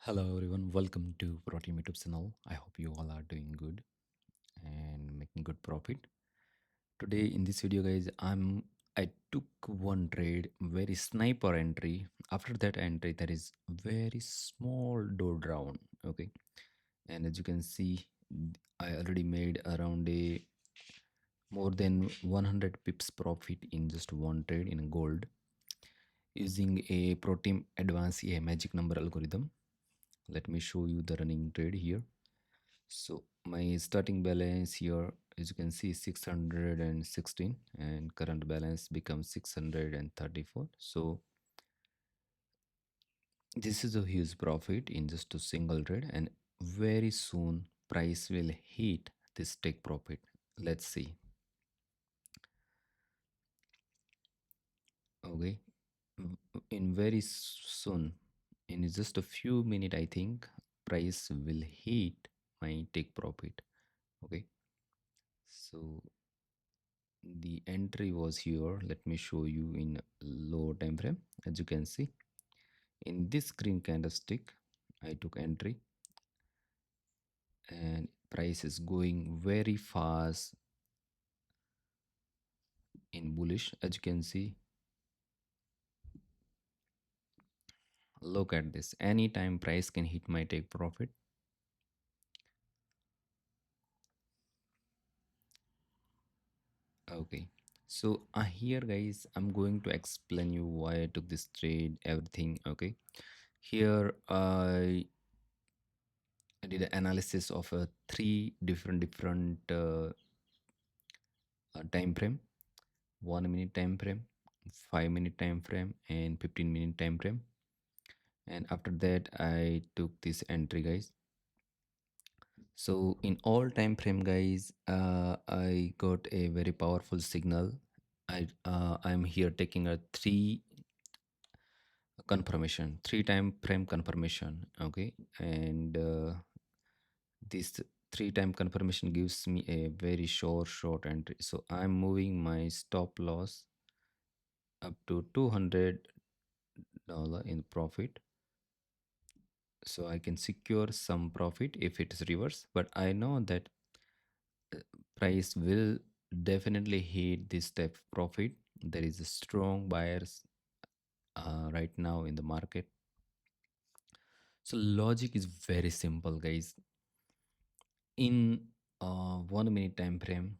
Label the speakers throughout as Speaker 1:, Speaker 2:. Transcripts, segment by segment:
Speaker 1: Hello everyone, welcome to ProTm YouTube channel. I hope you all are doing good and making good profit. Today in this video guys, I took one trade, very sniper entry. After that entry there is very small drawdown, okay? And as you can see, I already made around a more than 100 pips profit in just one trade in gold using a ProTm advanced a magic number algorithm. Let me show you the running trade here. So my starting balance here, as you can see, 616 and current balance becomes 634. So this is a huge profit in just a single trade, and very soon price will hit this take profit. Let's see. Okay, in very soon, in just a few minutes, I think price will hit my take profit. Okay, so the entry was here. Let me show you in low time frame. As you can see in this green candlestick, I took entry and price is going very fast in bullish. As you can see, look at this, anytime price can hit my take profit. Okay, so here guys, I'm going to explain you why I took this trade, everything. Okay, here I did an analysis of three different time frame: 1 minute time frame, 5 minute time frame, and 15-minute time frame. And after that I took this entry guys. So in all time frame guys, I got a very powerful signal. I'm here taking a three time frame confirmation. Okay, and this three time confirmation gives me a very short entry. So I'm moving my stop loss up to $200 in profit, so I can secure some profit if it is reverse. But I know that price will definitely hit this type of profit. There is a strong buyers right now in the market. So logic is very simple guys. In 1 minute time frame,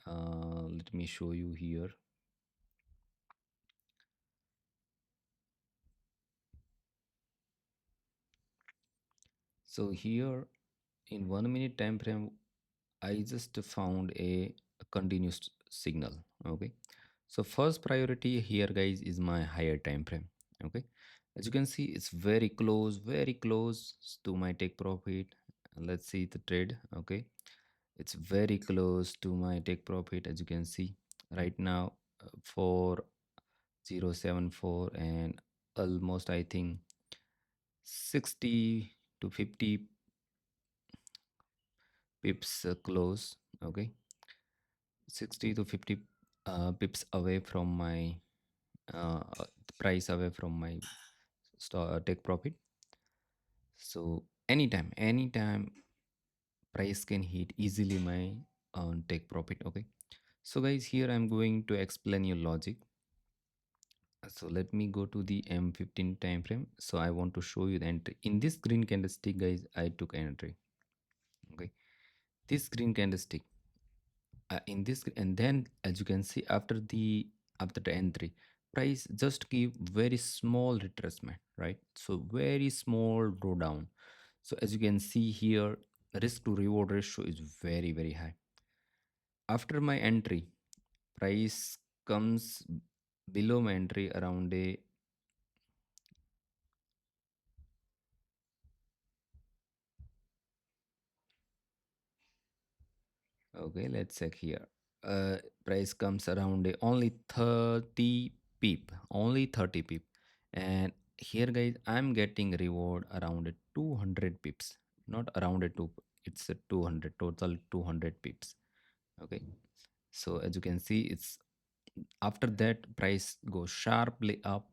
Speaker 1: let me show you here. So here in 1 minute time frame, I just found a continuous signal. Okay, so first priority here guys is my higher time frame. Okay, as you can see, it's very close to my take profit. Let's see the trade. Okay, it's very close to my take profit. As you can see right now, 4074, and almost I think 60 to 50 pips close. Okay, 60 to 50 pips away from my uh, price, away from my take profit. So anytime price can hit easily my take profit. Okay, so guys, here I'm going to explain your logic. So let me go to the M15 time frame. So I want to show you the entry in this green candlestick guys. I took entry. Okay, this green candlestick, in this, and then as you can see, after the entry, price just give very small retracement, right? So very small drawdown. So as you can see here, risk to reward ratio is very high. After my entry, price comes below my entry around a, okay, let's check here. Price comes around a only 30 pip, only 30 pip. And here guys, I'm getting reward around a 200 pips, not around a 2, it's a 200, total 200 pips. Okay, so as you can see, it's after that price goes sharply up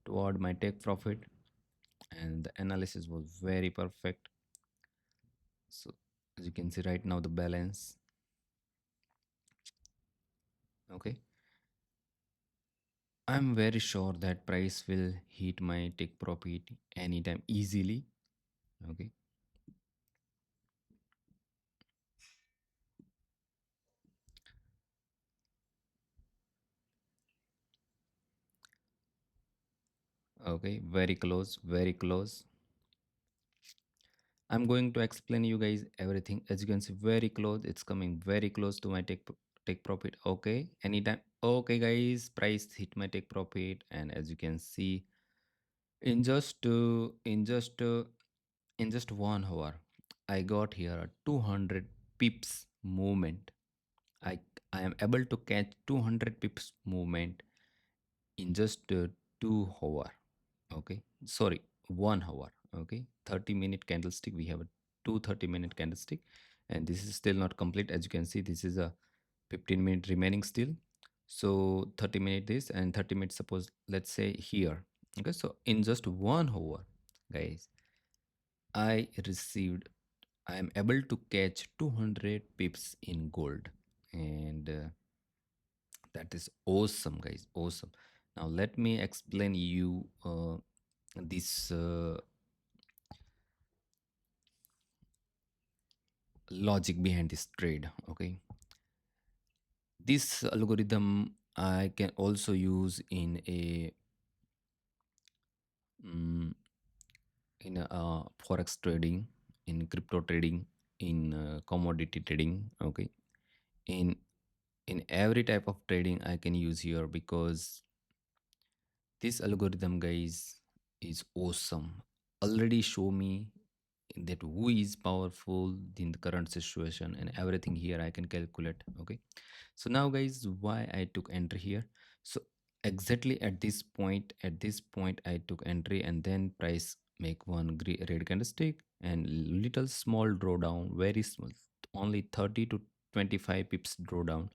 Speaker 1: toward my take profit. and the analysis was very perfect. So as you can see right now, the balance. Okay, I'm very sure that price will hit my take profit anytime easily. Okay, okay, very close, very close. I'm going to explain you guys everything. As you can see, very close. It's coming very close to my take profit. Okay, anytime. Okay, guys, price hit my take profit, and as you can see, in just in just 1 hour, I got here a 200 pips movement. I I am able to catch 200 pips movement in just 2 hour. Okay, sorry, 1 hour. Okay, 30-minute candlestick, we have a 2 30-minute candlestick, and this is still not complete. As you can see, this is a 15-minute remaining still. So 30 minute this and 30 minutes, suppose, let's say here. Okay, so in just 1 hour, guys, I received, I am able to catch 200 pips in gold, and that is awesome, guys, awesome. Now let me explain you this logic behind this trade. Okay, this algorithm I can also use mm, in a, forex trading, in crypto trading, in commodity trading. Okay, in in every type of trading I can use here, because this algorithm, guys, is awesome. Already show me that who is powerful in the current situation, and everything here I can calculate. Okay, so now, guys, why I took entry here. So exactly at this point I took entry, and then price make one red candlestick and little small drawdown, very small, only 30 to 25 pips drawdown.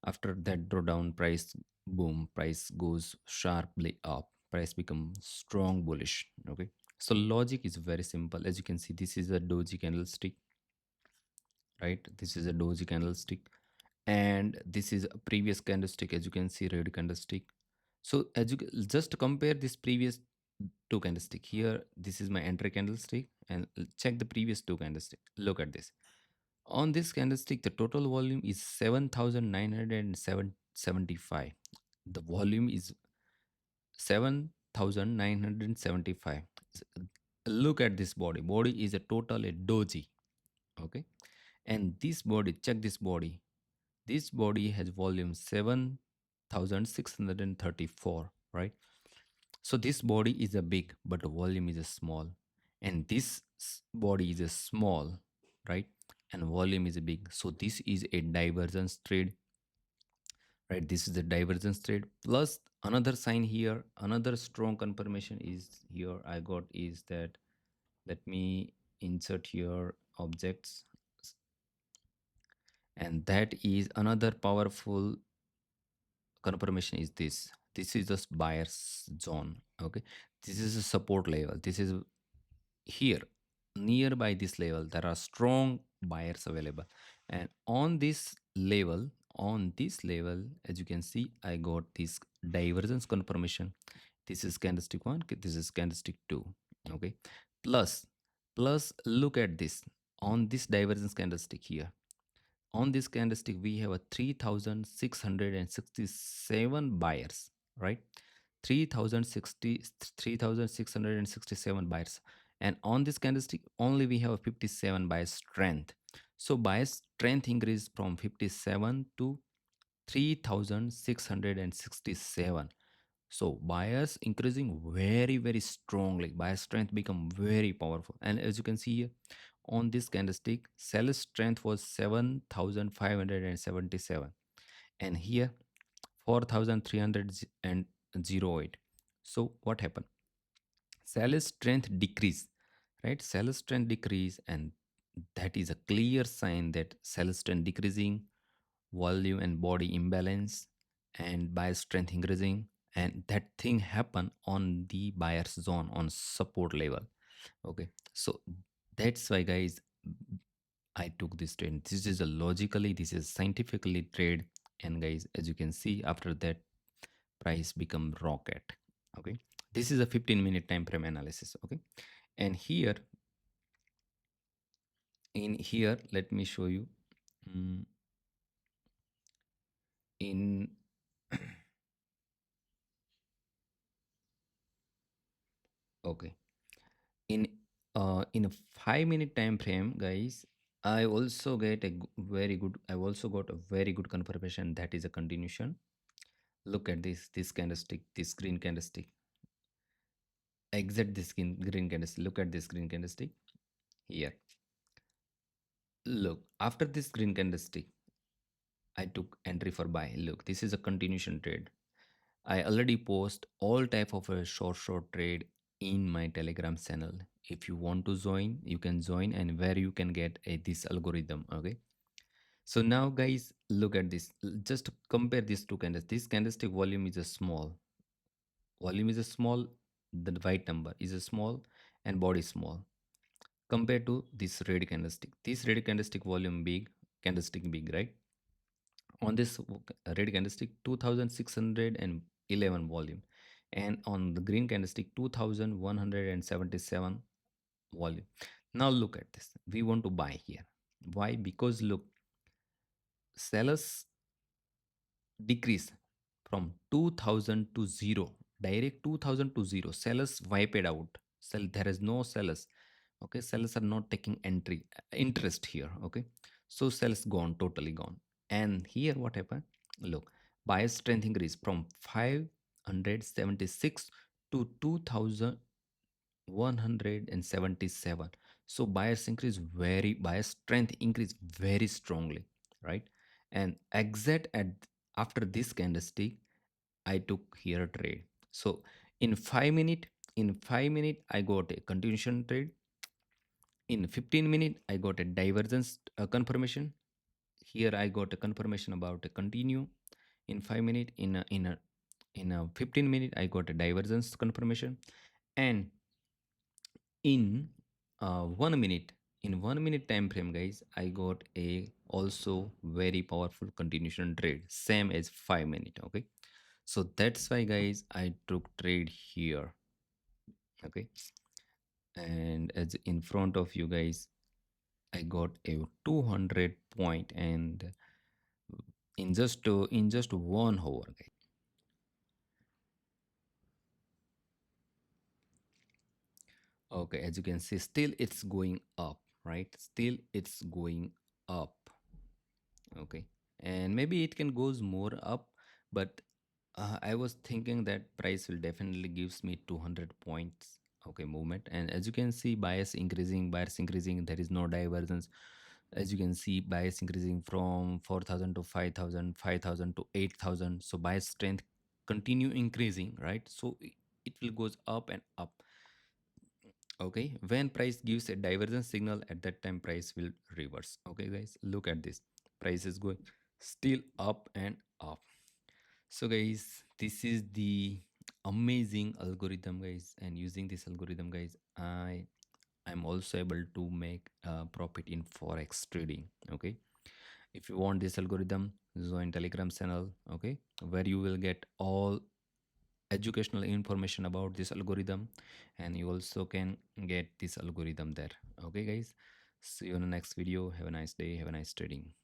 Speaker 1: After that drawdown, price, boom, price goes sharply up, price becomes strong bullish. Okay, so logic is very simple. As you can see, this is a doji candlestick, right? This is a doji candlestick, and this is a previous candlestick. As you can see, red candlestick. So as you just compare this previous two candlestick here, this is my entry candlestick, and check the previous two candlestick. Look at this. On this candlestick, the total volume is 7,975. The volume is 7,975. Look at this body. Body is a total a doji. Okay, and this body, check this body. This body has volume 7,634, right? So this body is a big, but the volume is a small, and this body is a small, right? And volume is a big. So this is a divergence trade, right? This is a divergence trade. Plus another sign here, another strong confirmation is here I got is that, let me insert here objects, and that is another powerful confirmation is this is the buyer's zone. Okay, this is a support level. This is here, nearby this level there are strong buyers available, and on this level, as you can see, I got this divergence confirmation. This is candlestick 1, this is candlestick 2. Okay, plus look at this. On this divergence candlestick here, on this candlestick we have a 3667 buyers, right? 3667 buyers, and on this candlestick only we have a 57 buyer strength. So buyer strength increased from 57 to 3667. So buyers increasing very strongly, buyer strength become very powerful. And as you can see here, on this candlestick, seller strength was 7577, and here 4308. So what happened? Seller strength decrease, right? Seller strength decrease, and that is a clear sign that seller strength decreasing, volume and body imbalance, and buyer strength increasing. and that thing happen on the buyer's zone on support level. Okay, so that's why guys, I took this trade. This is a logically, this is scientifically trade, and guys, as you can see, after that price become rocket. Okay, this is a 15-minute time frame analysis. Okay, and here, in here, let me show you. mm, in okay, in a 5-minute time frame, guys, I also get a very good, I also got a very good confirmation that is a continuation. Look at this candlestick, this green candlestick, exit this green candlestick. Look at this green candlestick here. Look, after this green candlestick, I took entry for buy. Look, this is a continuation trade. I already post all type of a short trade in my Telegram channel. If you want to join, you can join, and where you can get this algorithm. Okay. So now, guys, look at this. Just compare these two candles. This candlestick volume is a small. Volume is a small. The white number is a small, and body small. Compared to this red candlestick. This red candlestick volume big, candlestick big, right? On this red candlestick, 2611 volume, and on the green candlestick, 2177 volume. Now look at this. We want to buy here. Why? Because look, sellers decrease from 2000 to 0, direct 2000 to 0. Sellers wipe it out. There is no sellers. Okay, sellers are not taking entry interest here. Okay, so sellers gone, totally gone. And here what happened? Look, buyer strength increase from 576 to 2177. So buyer strength increase very strongly, right? And exit at after this candlestick, I took here a trade. So in 5 minute, I got a continuation trade. In 15 minutes, I got a divergence confirmation. Here I got a confirmation about a continue. In 5 minutes, in a 15 minute, I got a divergence confirmation. And in 1 minute, in 1 minute time frame, guys, I got a also very powerful continuation trade, same as 5 minute. Okay, so that's why, guys, I took trade here. Okay, and as in front of you guys, I got a 200 point, and in just 1 hour, guys. Okay, as you can see, still it's going up, right? Still it's going up. Okay, and maybe it can goes more up, but I was thinking that price will definitely gives me 200 points. Okay, movement, and as you can see, buyers increasing. There is no divergence. As you can see, bias increasing from 4000 to 5000, 5000 to 8000. So bias strength continue increasing, right? So it will goes up and up. Okay, when price gives a divergence signal, at that time price will reverse. Okay, guys, look at this. Price is going still up and up. So guys, this is the amazing algorithm, guys, and using this algorithm, guys, I'm also able to make profit in forex trading. Okay, if you want this algorithm, join Telegram channel. Okay, where you will get all educational information about this algorithm, and you also can get this algorithm there. Okay, guys, see you in the next video. Have a nice day, have a nice trading.